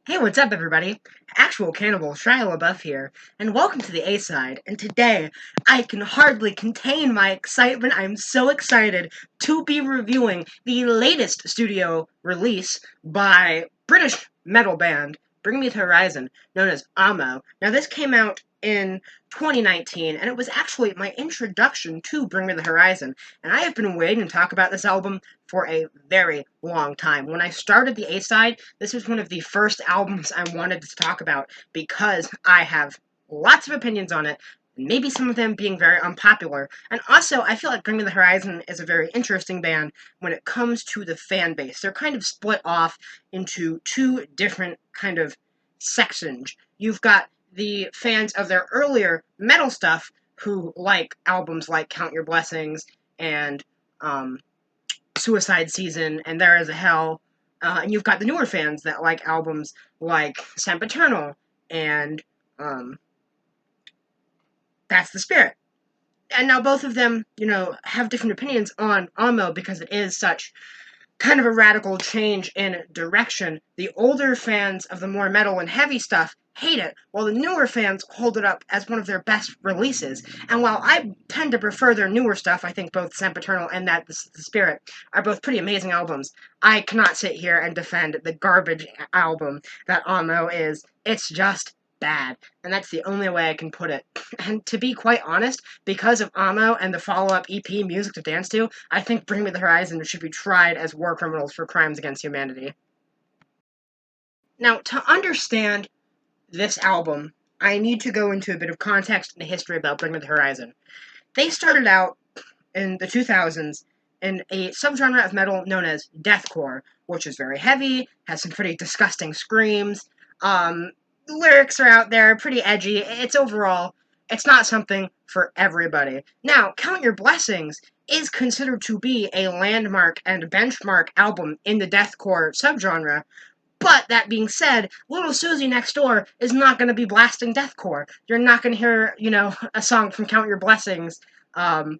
Hey, what's up, everybody? Actual Cannibal Shia LaBeouf here, and welcome to the A-Side. And today, I can hardly contain my excitement. I'm so excited to be reviewing the latest studio release by British metal band Bring Me the Horizon, known as Amo. Now, this came out in 2019, and it was actually my introduction to Bring Me the Horizon. And I have been waiting to talk about this album for a very long time. When I started the A-Side, this was one of the first albums I wanted to talk about because I have lots of opinions on it, maybe some of them being very unpopular. And also, I feel like Bring Me the Horizon is a very interesting band when it comes to the fan base. They're kind of split off into two different kind of sections. You've got the fans of their earlier metal stuff who like albums like Count Your Blessings and Suicide Season and There Is a Hell. And you've got the newer fans that like albums like Sempiternal and um, That's the Spirit. And now both of them, have different opinions on Amo because it is such kind of a radical change in direction. The older fans of the more metal and heavy stuff hate it, while the newer fans hold it up as one of their best releases. And while I tend to prefer their newer stuff, I think both Sempiternal and That the Spirit are both pretty amazing albums. I cannot sit here and defend the garbage album that Amo is. It's just bad. And that's the only way I can put it. And to be quite honest, because of Amo and the follow-up EP, Music to Dance To, I think Bring Me the Horizon should be tried as war criminals for crimes against humanity. Now, to understand this album, I need to go into a bit of context and history about Bring Me the Horizon. They started out in the 2000s in a subgenre of metal known as deathcore, which is very heavy, has some pretty disgusting screams. Lyrics are out there, pretty edgy. It's not something for everybody. Now, Count Your Blessings is considered to be a landmark and benchmark album in the deathcore subgenre. But that being said, Little Susie Next Door is not going to be blasting deathcore. You're not going to hear, a song from Count Your Blessings um,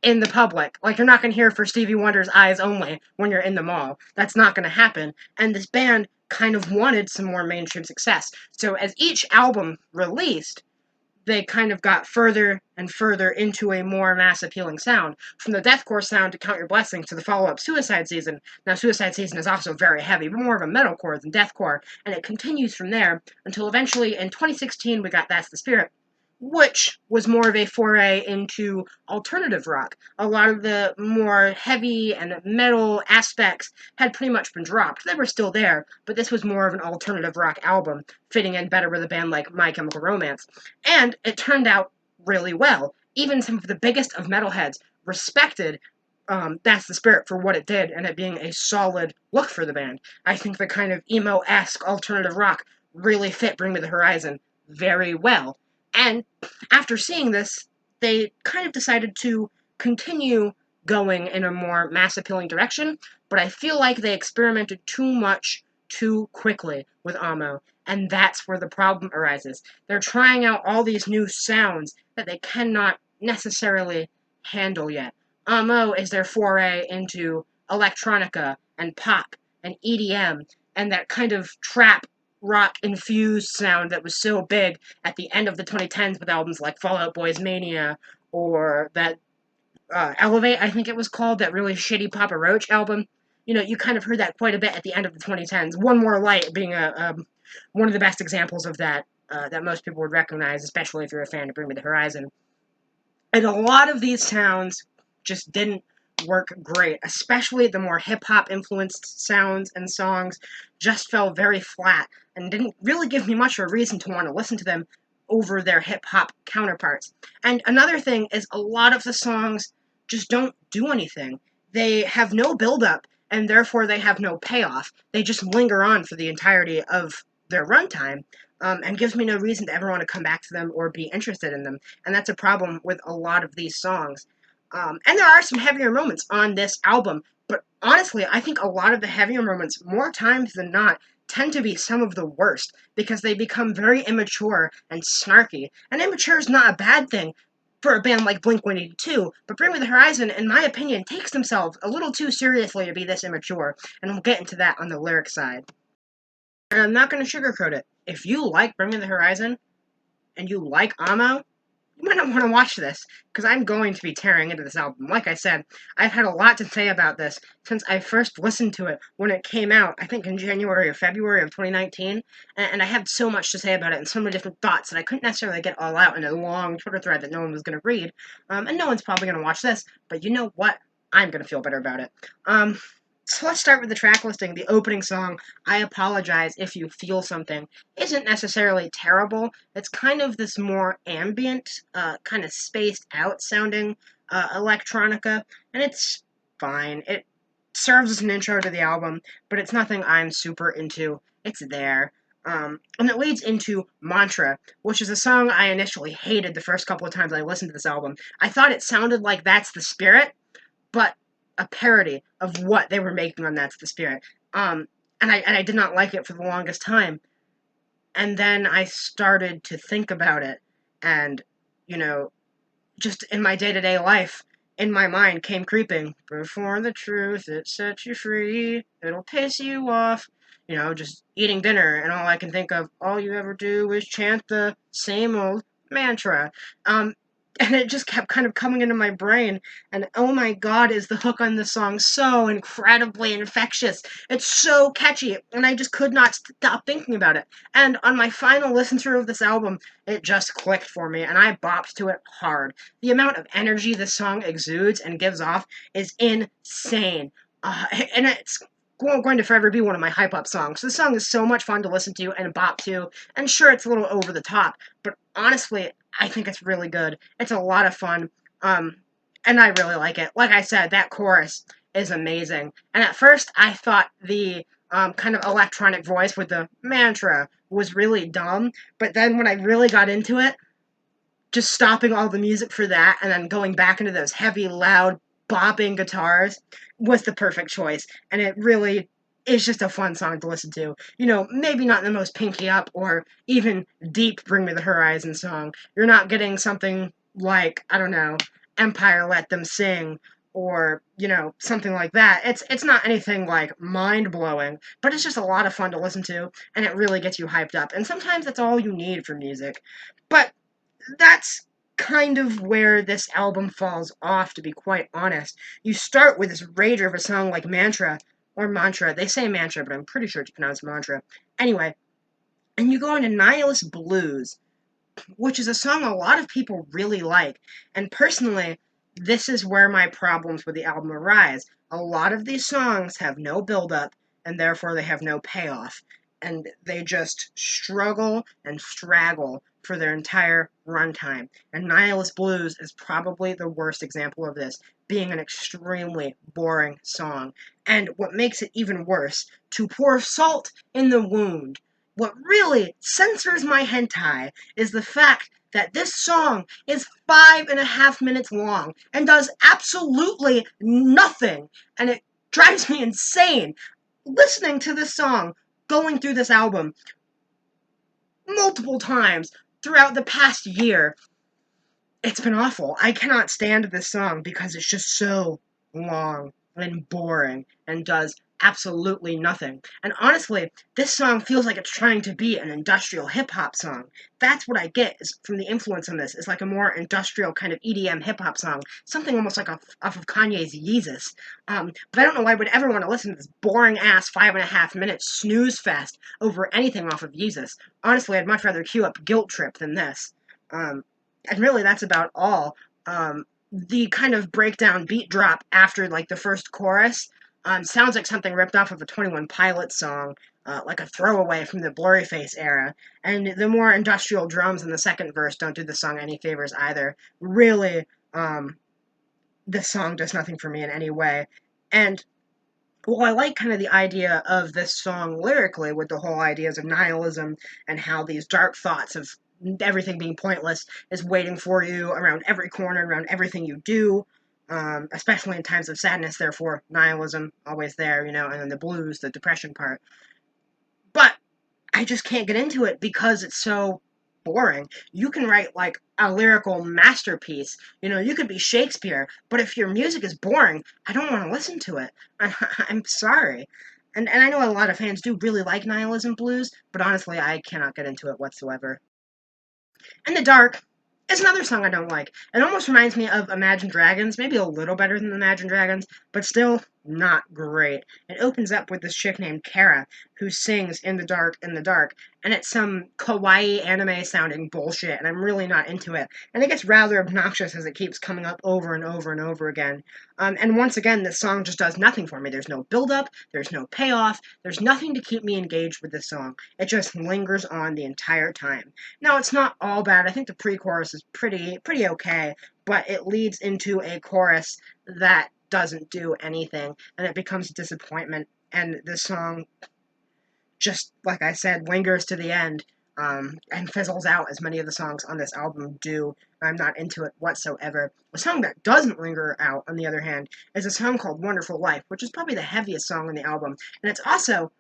in the public. Like, you're not going to hear for Stevie Wonder's Eyes Only when you're in the mall. That's not going to happen. And this band kind of wanted some more mainstream success. So as each album released, they kind of got further and further into a more mass appealing sound. From the deathcore sound to Count Your Blessings to the follow up Suicide Season. Now, Suicide Season is also very heavy, but more of a metalcore than deathcore, and it continues from there until eventually in 2016 we got That's the Spirit, which was more of a foray into alternative rock. A lot of the more heavy and metal aspects had pretty much been dropped. They were still there, but this was more of an alternative rock album, fitting in better with a band like My Chemical Romance. And it turned out really well. Even some of the biggest of metalheads respected That's the Spirit for what it did, and it being a solid look for the band. I think the kind of emo-esque alternative rock really fit Bring Me the Horizon very well. And after seeing this, they kind of decided to continue going in a more mass appealing direction, but I feel like they experimented too much too quickly with Amo, and that's where the problem arises. They're trying out all these new sounds that they cannot necessarily handle yet. Amo is their foray into electronica and pop and EDM and that kind of trap rock infused sound that was so big at the end of the 2010s with albums like Fall Out Boy's Mania or that Elevate, I think it was called, that really shitty Papa Roach album. You kind of heard that quite a bit at the end of the 2010s. One More Light being one of the best examples of that that most people would recognize, especially if you're a fan of Bring Me the Horizon. And a lot of these sounds just didn't work great, especially the more hip hop influenced sounds and songs just fell very flat and didn't really give me much of a reason to want to listen to them over their hip hop counterparts. And another thing is a lot of the songs just don't do anything. They have no build up and therefore they have no payoff. They just linger on for the entirety of their runtime. And gives me no reason to ever want to come back to them or be interested in them. And that's a problem with a lot of these songs. And there are some heavier moments on this album, but honestly, I think a lot of the heavier moments, more times than not, tend to be some of the worst because they become very immature and snarky. And immature is not a bad thing for a band like Blink 182, but Bring Me the Horizon, in my opinion, takes themselves a little too seriously to be this immature, and we'll get into that on the lyric side. And I'm not going to sugarcoat it. If you like Bring Me the Horizon and you like Amo, you might not want to watch this, because I'm going to be tearing into this album. Like I said, I've had a lot to say about this since I first listened to it when it came out, I think in January or February of 2019, and I had so much to say about it and so many different thoughts that I couldn't necessarily get all out in a long Twitter thread that no one was going to read, and no one's probably going to watch this, but you know what? I'm going to feel better about it. So let's start with the track listing. The opening song, I Apologize If You Feel Something, isn't necessarily terrible. It's kind of this more ambient, kind of spaced out sounding electronica, and it's fine. It serves as an intro to the album, but it's nothing I'm super into. It's there. And it leads into Mantra, which is a song I initially hated the first couple of times I listened to this album. I thought it sounded like That's the Spirit, but a parody of what they were making on That's the Spirit. And I did not like it for the longest time. And then I started to think about it, and you know, just in my day to day life, in my mind came creeping. Before the truth, it sets you free. It'll piss you off. Just eating dinner, and all I can think of, all you ever do is chant the same old mantra. Um, and it just kept kind of coming into my brain. And oh my god, is the hook on this song so incredibly infectious! It's so catchy, and I just could not stop thinking about it. And on my final listen through of this album, it just clicked for me, and I bopped to it hard. The amount of energy this song exudes and gives off is insane. And it's going to forever be one of my hype up songs. This song is so much fun to listen to and bop to, and sure, it's a little over the top, but honestly, I think it's really good. It's a lot of fun, um, and I really like it. Like I said, that chorus is amazing. And at first, I thought the kind of electronic voice with the mantra was really dumb, but then when I really got into it, just stopping all the music for that and then going back into those heavy, loud, bopping guitars was the perfect choice. And it really is just a fun song to listen to. Maybe not the most pinky up or even deep Bring Me the Horizon song. You're not getting something like, I don't know, Empire Let Them Sing or, something like that. It's not anything like mind blowing, but it's just a lot of fun to listen to, and it really gets you hyped up. And sometimes that's all you need for music. But that's kind of where this album falls off, to be quite honest. You start with this rager of a song like Mantra, or Mantra. They say Mantra, but I'm pretty sure it's pronounced Mantra. Anyway, and you go into Nihilist Blues, which is a song a lot of people really like. And personally, this is where my problems with the album arise. A lot of these songs have no build up, and therefore they have no payoff. And they just struggle and straggle for their entire runtime. And Nihilist Blues is probably the worst example of this, being an extremely boring song. And what makes it even worse, to pour salt in the wound, what really censors my hentai is the fact that this song is 5.5 minutes long and does absolutely nothing. And it drives me insane listening to this song, going through this album multiple times throughout the past year. It's been awful. I cannot stand this song because it's just so long and boring and does absolutely nothing. And honestly, this song feels like it's trying to be an industrial hip hop song. That's what I get is from the influence on this. It's like a more industrial kind of EDM hip hop song, something almost like off of Kanye's Yeezus. But I don't know why I would ever want to listen to this boring ass 5.5 minute snooze fest over anything off of Yeezus. Honestly, I'd much rather queue up Guilt Trip than this. And really, that's about all. The kind of breakdown beat drop after like the first chorus sounds like something ripped off of a 21 Pilots song, like a throwaway from the Blurryface era. And the more industrial drums in the second verse don't do the song any favors either. Really, this song does nothing for me in any way. And well, I like kind of the idea of this song lyrically, with the whole ideas of nihilism and how these dark thoughts of everything being pointless is waiting for you around every corner, around everything you do, especially in times of sadness. Therefore, nihilism always there, and then the blues, the depression part. But I just can't get into it because it's so boring. You can write like a lyrical masterpiece. You could be Shakespeare, but if your music is boring, I don't want to listen to it. I'm sorry. And I know a lot of fans do really like Nihilism blues, but honestly, I cannot get into it whatsoever. In the Dark is another song I don't like. It almost reminds me of Imagine Dragons, maybe a little better than Imagine Dragons, but still not great. It opens up with this chick named Kara who sings in the dark, and it's some kawaii anime sounding bullshit, and I'm really not into it. And it gets rather obnoxious as it keeps coming up over and over and over again. And once again, this song just does nothing for me. There's no build up, there's no payoff, there's nothing to keep me engaged with this song. It just lingers on the entire time. Now, it's not all bad. I think the pre-chorus is pretty okay, but it leads into a chorus that doesn't do anything, and it becomes a disappointment. And the song, just like I said, lingers to the end, and fizzles out as many of the songs on this album do. I'm not into it whatsoever. A song that doesn't linger out, on the other hand, is a song called Wonderful Life, which is probably the heaviest song on the album, and it's also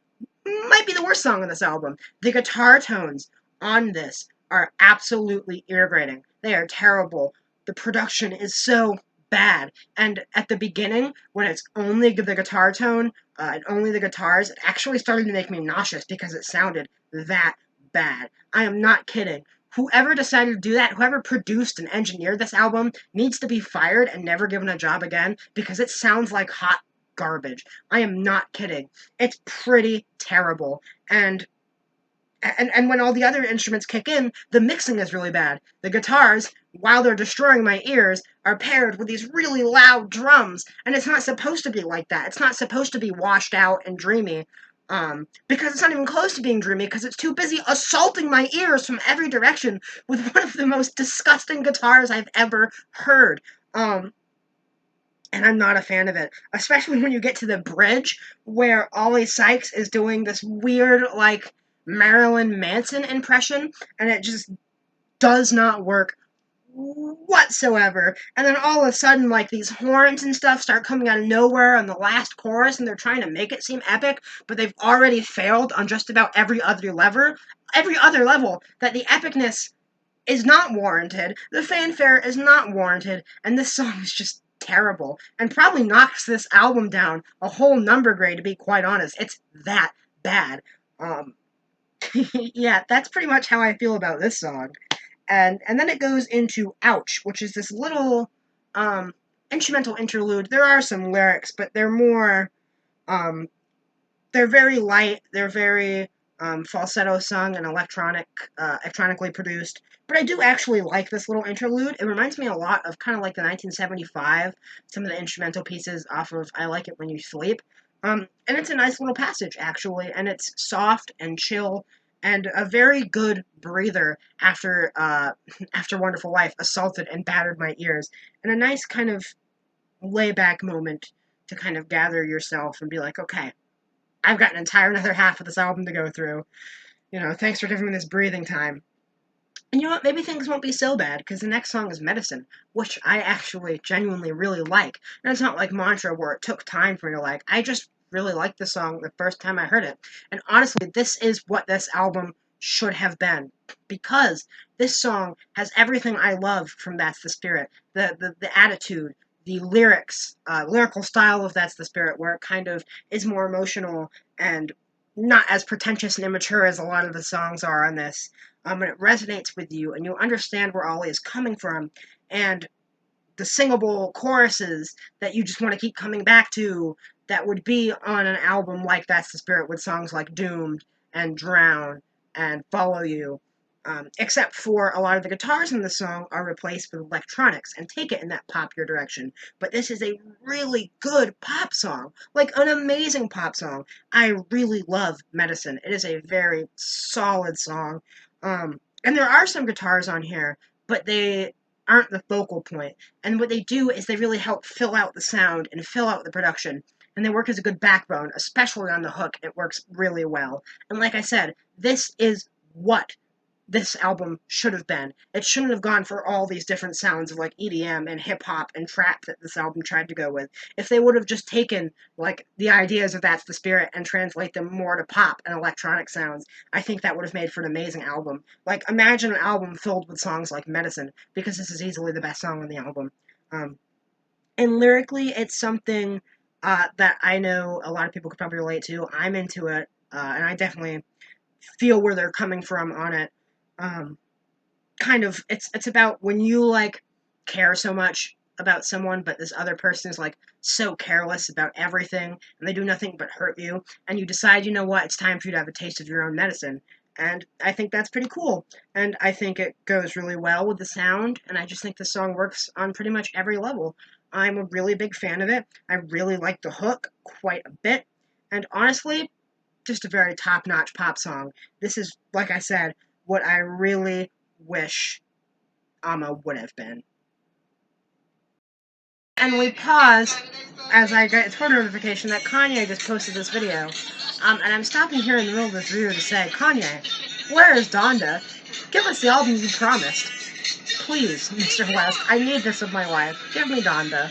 might be the worst song on this album. The guitar tones on this are absolutely irritating. They are terrible. The production is so bad. And at the beginning, when it's only the guitar tone and only the guitars, it actually started to make me nauseous because it sounded that bad. I am not kidding. Whoever decided to do that, whoever produced and engineered this album, needs to be fired and never given a job again because it sounds like hot garbage. I am not kidding. It's pretty terrible. And when all the other instruments kick in, the mixing is really bad. The guitars, while they're destroying my ears, are paired with these really loud drums, and it's not supposed to be like that. It's not supposed to be washed out and dreamy, because it's not even close to being dreamy, because it's too busy assaulting my ears from every direction with one of the most disgusting guitars I've ever heard. And I'm not a fan of it, especially when you get to the bridge where Ollie Sykes is doing this weird, like, Marilyn Manson impression, and it just does not work whatsoever. And then all of a sudden, like, these horns and stuff start coming out of nowhere on the last chorus, and they're trying to make it seem epic, but they've already failed on just about every other level, that the epicness is not warranted, the fanfare is not warranted, and this song is just terrible, and probably knocks this album down a whole number grade, to be quite honest. It's that bad. Um, yeah, that's pretty much how I feel about this song. And then it goes into Ouch, which is this little instrumental interlude. There are some lyrics, but um, they're very light. They're very falsetto sung and electronically produced. But I do actually like this little interlude. It reminds me a lot of kind of like the 1975, some of the instrumental pieces off of I Like It When You Sleep. And it's a nice little passage, actually, and it's soft and chill and a very good breather after Wonderful Life assaulted and battered my ears, and a nice kind of layback moment to kind of gather yourself and be like, okay, I've got an entire another half of this album to go through. Thanks for giving me this breathing time. And you know what? Maybe things won't be so bad because the next song is Medicine, which I actually genuinely really like. And it's not like Mantra where it took time for me to like. I just really liked the song the first time I heard it. And honestly, this is what this album should have been, because this song has everything I love from That's the Spirit. The attitude, the lyrical style of That's the Spirit, where it kind of is more emotional and not as pretentious and immature as a lot of the songs are on this. And it resonates with you, and you understand where Ollie is coming from, and the singable choruses that you just want to keep coming back to, that would be on an album like That's the Spirit, with songs like Doomed and Drown and Follow You. Except for a lot of the guitars in the song are replaced with electronics and take it in that popular direction. But this is a really good pop song, like an amazing pop song. I really love Medicine. It is a very solid song. And there are some guitars on here, but they aren't the focal point. And what they do is they really help fill out the sound and fill out the production. And they work as a good backbone, especially on the hook. It works really well. And like I said, this is what this album should have been. It shouldn't have gone for all these different sounds of like EDM and hip hop and trap that this album tried to go with. If they would have just taken like the ideas of That's the Spirit and translate them more to pop and electronic sounds, I think that would have made for an amazing album. Like, imagine an album filled with songs like Medicine, because this is easily the best song on the album. And lyrically, it's something that I know a lot of people could probably relate to. I'm into it, and I definitely feel where they're coming from on it. Um, kind of, it's about when you like care so much about someone, but this other person is like so careless about everything, and they do nothing but hurt you, and you decide, you know what, it's time for you to have a taste of your own medicine. And I think that's pretty cool. And I think it goes really well with the sound, and I just think the song works on pretty much every level. I'm a really big fan of it. I really like the hook quite a bit. And honestly, just a very top notch pop song. This is, like I said, what I really wish Amma would have been. And we pause as I get a Twitter notification that Kanye just posted this video. And I'm stopping here in the middle of this video to say, Kanye, where is Donda? Give us the album you promised. Please, Mr. West, I need this of my life. Give me Donda.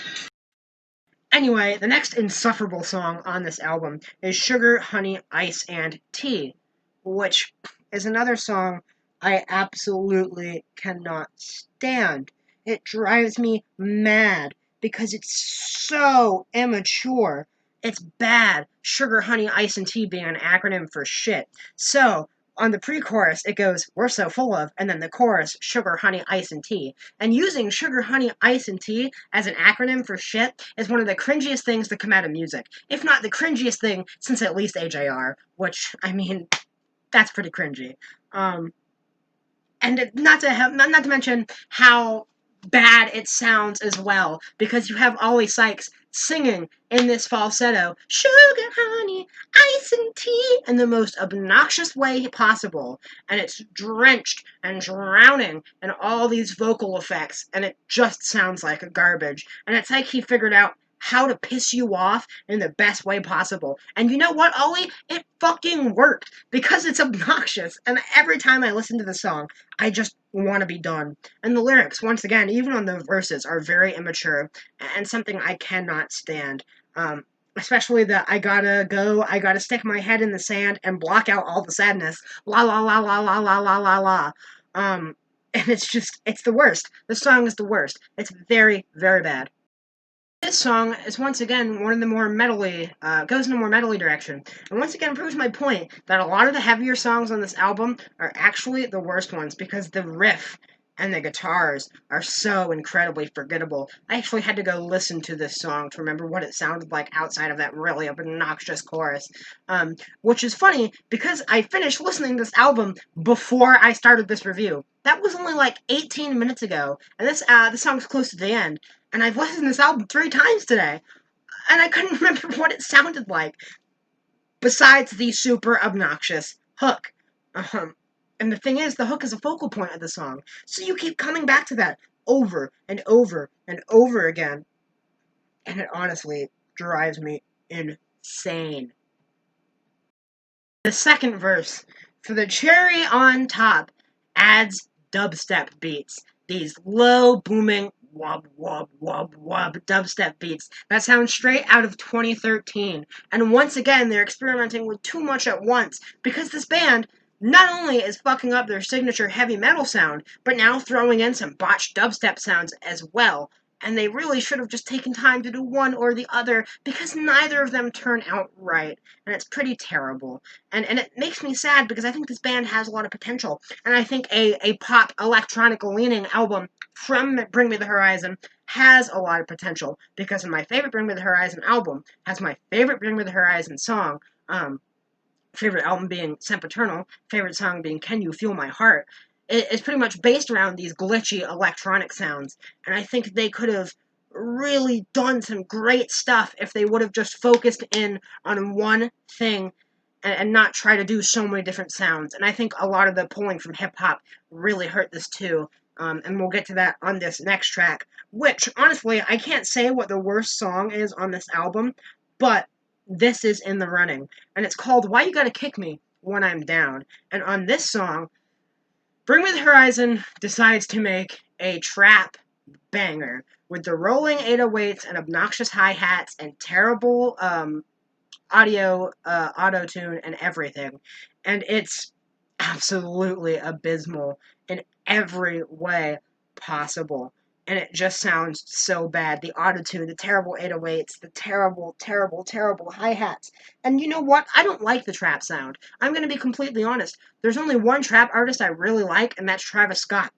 Anyway, the next insufferable song on this album is Sugar, Honey, Ice, and Tea, which is another song I absolutely cannot stand. It drives me mad because it's so immature. It's bad. Sugar, honey, ice, and tea being an acronym for shit. So, on the pre chorus, it goes, we're so full of, and then the chorus, sugar, honey, ice, and tea. And using sugar, honey, ice, and tea as an acronym for shit is one of the cringiest things to come out of music. If not the cringiest thing since at least AJR, which, I mean, that's pretty cringy. And not to mention how bad it sounds as well, because you have Ollie Sykes singing in this falsetto, sugar, honey, ice, and tea, in the most obnoxious way possible, and it's drenched and drowning in all these vocal effects, and it just sounds like garbage, and it's like he figured out how to piss you off in the best way possible. And you know what, Ollie? It fucking worked, because it's obnoxious, and every time I listen to the song, I just want to be done. And the lyrics, once again, even on the verses, are very immature and something I cannot stand. Especially the I gotta go, I gotta stick my head in the sand and block out all the sadness. La la la la la la la la la. And it's the worst. The song is the worst. It's very, very bad. This song is once again one of the more metally, goes in a more metally direction, and once again proves my point that a lot of the heavier songs on this album are actually the worst ones because the riff and the guitars are so incredibly forgettable. I actually had to go listen to this song to remember what it sounded like outside of that really obnoxious chorus, which is funny because I finished listening to this album before I started this review. That was only like 18 minutes ago, and this song's close to the end. And I've listened to this album 3 times today, and I couldn't remember what it sounded like, besides the super obnoxious hook. And the thing is, the hook is a focal point of the song, so you keep coming back to that over and over and over again, and it honestly drives me insane. The second verse, for the cherry on top, adds dubstep beats. These low, booming, wub, wub, wub, wub dubstep beats that sound straight out of 2013. And once again, they're experimenting with too much at once, because this band not only is fucking up their signature heavy metal sound, but now throwing in some botched dubstep sounds as well. And they really should have just taken time to do one or the other, because neither of them turn out right. And it's pretty terrible. And it makes me sad because I think this band has a lot of potential. And I think a pop electronica leaning album from Bring Me the Horizon has a lot of potential, because my favorite Bring Me the Horizon album has my favorite Bring Me the Horizon song, favorite album being Sempiternal, favorite song being Can You Feel My Heart. It's pretty much based around these glitchy electronic sounds, and I think they could have really done some great stuff if they would have just focused in on one thing and not try to do so many different sounds. And I think a lot of the pulling from hip hop really hurt this too. And we'll get to that on this next track, which honestly I can't say what the worst song is on this album, but this is in the running, and it's called Why You Gotta Kick Me When I'm Down. And on this song, Bring Me the Horizon decides to make a trap banger with the rolling 808s and obnoxious hi-hats and terrible auto-tune and everything. And it's absolutely abysmal in every way possible. and it just sounds so bad. The autotune, the terrible 808s, the terrible, terrible, terrible hi-hats. And you know what? I don't like the trap sound. I'm going to be completely honest. There's only one trap artist I really like, and that's Travis Scott.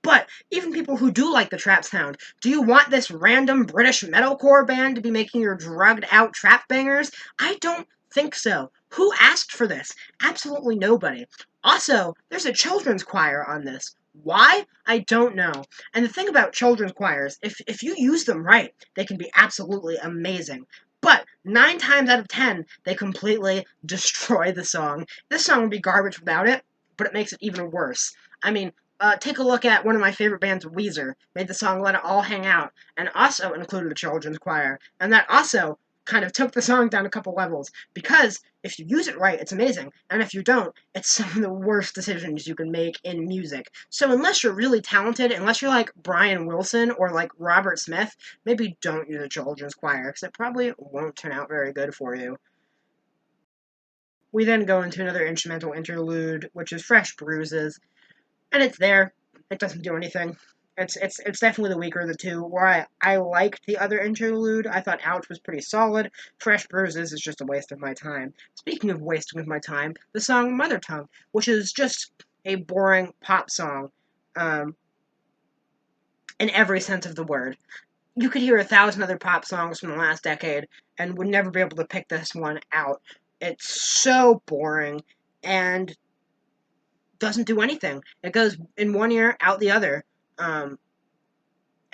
But even people who do like the trap sound, do you want this random British metalcore band to be making your drugged out trap bangers? I don't think so. Who asked for this? Absolutely nobody. Also, there's a children's choir on this. Why? I don't know. And the thing about children's choirs, if you use them right, they can be absolutely amazing. But 9 times out of 10, they completely destroy the song. This song would be garbage without it, but it makes it even worse. I mean, take a look at one of my favorite bands, Weezer, made the song Let It All Hang Out, and also included a children's choir. And that also kind of took the song down a couple levels, because if you use it right, it's amazing, and if you don't, it's some of the worst decisions you can make in music. So unless you're really talented, unless you're like Brian Wilson or like Robert Smith, maybe don't use a children's choir, because it probably won't turn out very good for you. We then go into another instrumental interlude, which is Fresh Bruises. And it's there. It doesn't do anything. It's definitely the weaker of the two. Where I liked the other interlude. I thought Ouch was pretty solid. Fresh Bruises is just a waste of my time. Speaking of wasting of my time, the song Mother Tongue, which is just a boring pop song, um, in every sense of the word. You could hear 1,000 other pop songs from the last decade and would never be able to pick this one out. It's so boring and doesn't do anything. It goes in one ear, out the other. Um,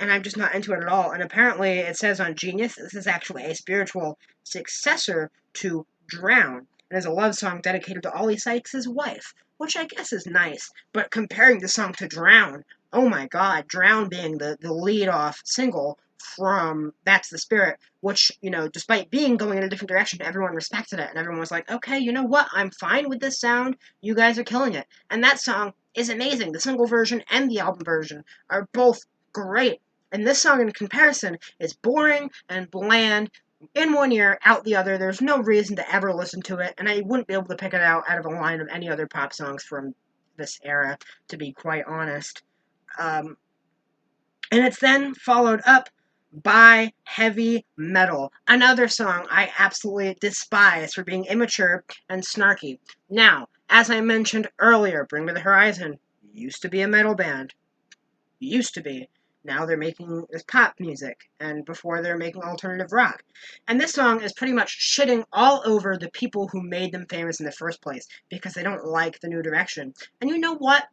and I'm just not into it at all. And apparently, it says on Genius, this is actually a spiritual successor to Drown, and is a love song dedicated to Ollie Sykes' wife, which I guess is nice. But comparing the song to Drown, oh my god, Drown being the lead off single from That's the Spirit, which, despite being going in a different direction, everyone respected it, and everyone was like, okay, you know what, I'm fine with this sound, you guys are killing it. And that song is amazing. The single version and the album version are both great. And this song, in comparison, is boring and bland. In one ear, out the other. There's no reason to ever listen to it, and I wouldn't be able to pick it out of a line of any other pop songs from this era, to be quite honest. Um, and it's then followed up by heavy metal, another song I absolutely despise for being immature and snarky. Now, as I mentioned earlier, Bring Me the Horizon used to be a metal band. Used to be. Now they're making this pop music, and before they're making alternative rock. And this song is pretty much shitting all over the people who made them famous in the first place, because they don't like the new direction. And you know what?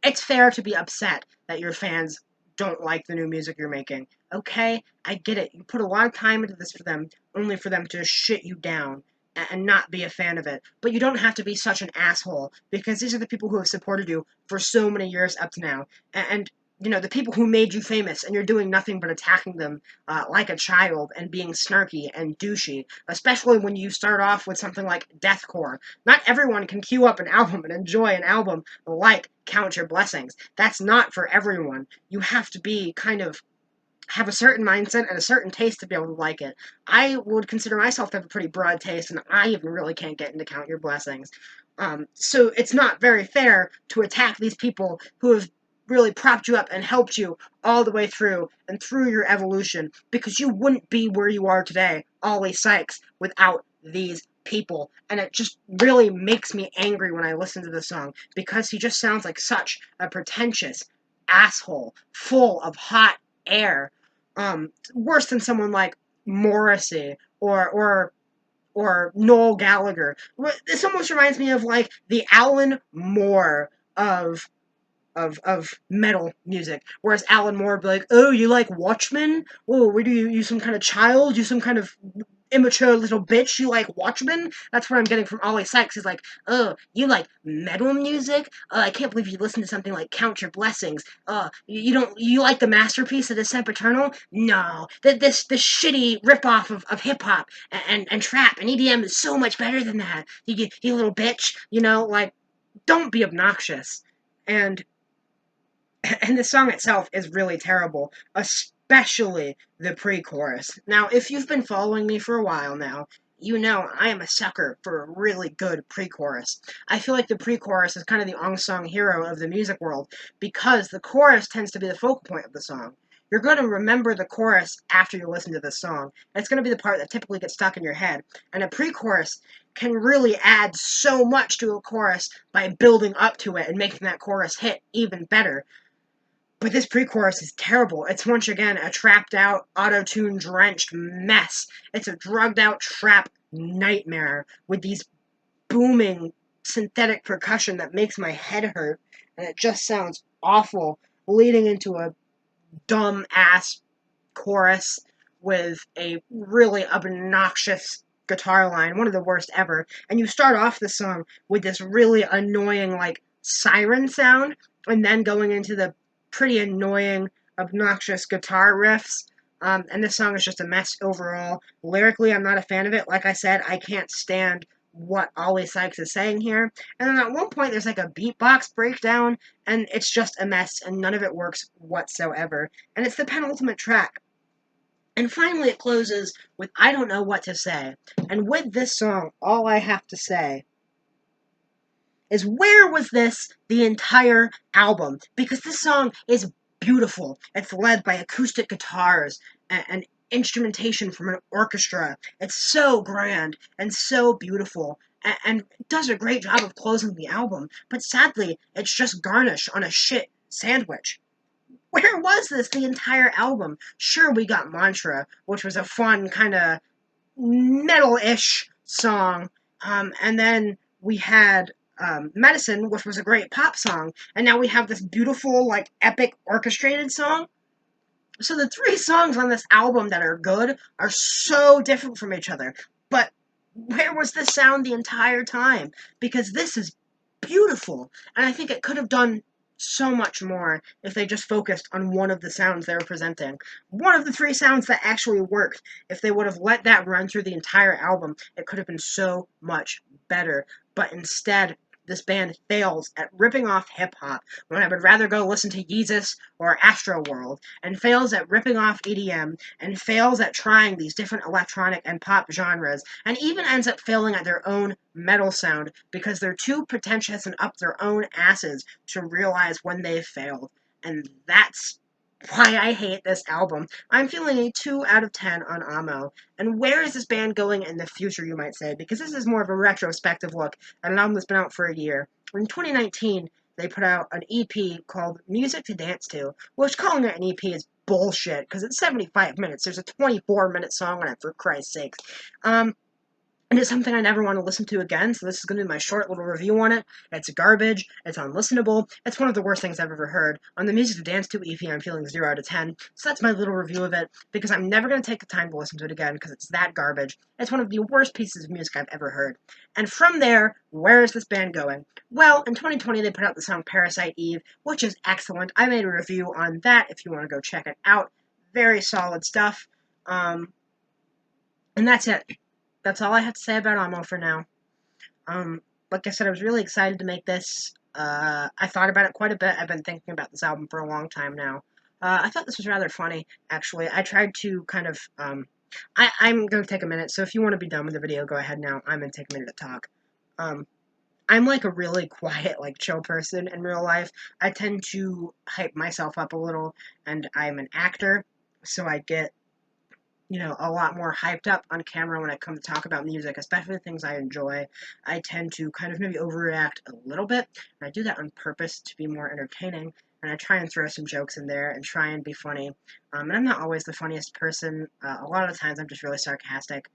It's fair to be upset that your fans don't like the new music you're making. Okay, I get it. You put a lot of time into this for them, only for them to shit you down and not be a fan of it. But you don't have to be such an asshole, because these are the people who have supported you for so many years up to now. And the people who made you famous, and you're doing nothing but attacking them like a child and being snarky and douchey, especially when you start off with something like deathcore. Not everyone can queue up an album and enjoy an album like Count Your Blessings. That's not for everyone. You have to be kind of have a certain mindset and a certain taste to be able to like it. I would consider myself to have a pretty broad taste, and I even really can't get into Count Your Blessings. So it's not very fair to attack these people who have really propped you up and helped you all the way through and through your evolution, because you wouldn't be where you are today, Ollie Sykes, without these people. And it just really makes me angry when I listen to the song, because he just sounds like such a pretentious asshole full of hot air. Worse than someone like Morrissey or Noel Gallagher. This almost reminds me of like the Alan Moore of metal music. Whereas Alan Moore would be like, "Oh, you like Watchmen? Whoa, what are you some kind of child? You some kind of immature little bitch? You like Watchmen?" That's what I'm getting from Ollie Sykes. He's like, "Oh, you like metal music? I can't believe you listen to something like Count Your Blessings. You don't you like the masterpiece of the Sempiternal? No, this shitty ripoff of hip hop and trap and EDM is so much better than that. You little bitch. Like, don't be obnoxious." And the song itself is really terrible, especially the pre-chorus. Now, if you've been following me for a while now, you know I am a sucker for a really good pre-chorus. I feel like the pre-chorus is kind of the unsung hero of the music world because the chorus tends to be the focal point of the song. You're going to remember the chorus after you listen to the song. It's going to be the part that typically gets stuck in your head. And a pre-chorus can really add so much to a chorus by building up to it and making that chorus hit even better. But this pre-chorus is terrible. It's once again a trapped out, auto-tune drenched mess. It's a drugged out trap nightmare with these booming synthetic percussion that makes my head hurt, and it just sounds awful, leading into a dumb ass chorus with a really obnoxious guitar line, one of the worst ever. And you start off the song with this really annoying, like, siren sound, and then going into the pretty annoying, obnoxious guitar riffs. And this song is just a mess overall. Lyrically, I'm not a fan of it. Like I said, I can't stand what Ollie Sykes is saying here. And then at one point, there's like a beatbox breakdown, and it's just a mess, and none of it works whatsoever. And it's the penultimate track. And finally, it closes with I Don't Know What to Say. And with this song, all I have to say is where was this the entire album? Because this song is beautiful. It's led by acoustic guitars and instrumentation from an orchestra. It's so grand and so beautiful and does a great job of closing the album. But sadly, it's just garnish on a shit sandwich. Where was this the entire album? Sure, we got Mantra, which was a fun kind of metal-ish song, and then we had Medicine, which was a great pop song, and now we have this beautiful, like, epic orchestrated song. So the three songs on this album that are good are so different from each other. But where was the sound the entire time? Because this is beautiful, and I think it could have done so much more if they just focused on one of the sounds they were presenting. One of the three sounds that actually worked. If they would have let that run through the entire album, it could have been so much better. But instead, this band fails at ripping off hip-hop when I would rather go listen to Yeezus or Astroworld, and fails at ripping off EDM, and fails at trying these different electronic and pop genres, and even ends up failing at their own metal sound because they're too pretentious and up their own asses to realize when they've failed. And that's why I hate this album. I'm feeling a 2 out of 10 on Amo. And where is this band going in the future, you might say? Because this is more of a retrospective look at an album that's been out for a year. In 2019, they put out an EP called Music to Dance To, which calling it an EP is bullshit, because it's 75 minutes. There's a 24-minute song on it, for Christ's sakes. And it's something I never want to listen to again, so this is going to be my short little review on it. It's garbage, it's unlistenable, it's one of the worst things I've ever heard. On the Music to Dance To EP, I'm feeling 0 out of 10, so that's my little review of it, because I'm never going to take the time to listen to it again, because it's that garbage. It's one of the worst pieces of music I've ever heard. And from there, where is this band going? Well, in 2020, they put out the song Parasite Eve, which is excellent. I made a review on that if you want to go check it out. Very solid stuff. And that's it. That's all I have to say about Amo for now. Like I said, I was really excited to make this. I thought about it quite a bit. I've been thinking about this album for a long time now. I thought this was rather funny, actually. I tried to kind of, I'm going to take a minute, so if you want to be done with the video, go ahead now. I'm going to take a minute to talk. I'm like a really quiet, like, chill person in real life. I tend to hype myself up a little, and I'm an actor, so I get a lot more hyped up on camera when I come to talk about music, especially the things I enjoy. I tend to kind of maybe overreact a little bit, and I do that on purpose to be more entertaining, and I try and throw some jokes in there and try and be funny. And I'm not always the funniest person. A lot of the times I'm just really sarcastic.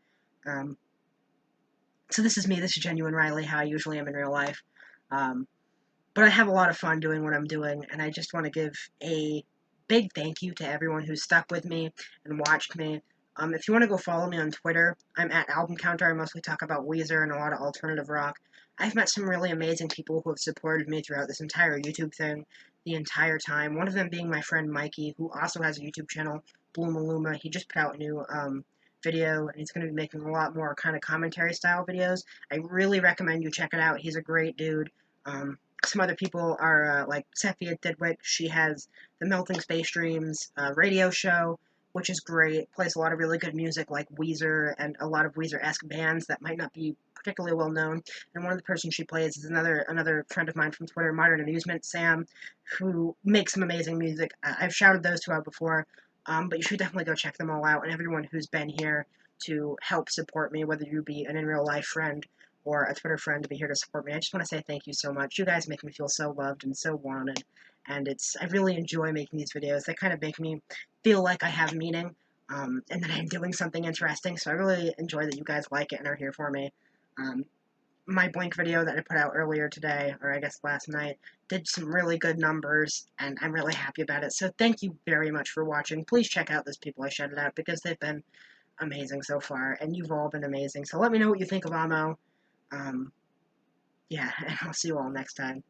So this is me. This is genuine Riley, how I usually am in real life. But I have a lot of fun doing what I'm doing, and I just want to give a big thank you to everyone who stuck with me and watched me. If you want to go follow me on Twitter, I'm at Album Counter. I mostly talk about Weezer and a lot of alternative rock. I've met some really amazing people who have supported me throughout this entire YouTube thing, the entire time. One of them being my friend Mikey, who also has a YouTube channel, Bloomaluma. He just put out a new video, and he's going to be making a lot more kind of commentary style videos. I really recommend you check it out. He's a great dude. Some other people are like Sefia Didwick. She has the Melting Space Dreams radio show. which is great. Plays a lot of really good music like Weezer and a lot of Weezer-esque bands that might not be particularly well known. And one of the persons she plays is another friend of mine from Twitter, Modern Amusement, Sam, who makes some amazing music. I've shouted those two out before, but you should definitely go check them all out. And everyone who's been here to help support me, whether you be an in real life friend or a Twitter friend to be here to support me. I just want to say thank you so much. You guys make me feel so loved and so wanted. And I really enjoy making these videos. They kind of make me feel like I have meaning, and that I'm doing something interesting. So I really enjoy that you guys like it and are here for me. Um, my Blink video that I put out earlier today, or I guess last night, did some really good numbers, and I'm really happy about it. So thank you very much for watching. Please check out those people I shouted out because they've been amazing so far, and you've all been amazing. So let me know what you think of Amo. Yeah, and I'll see you all next time.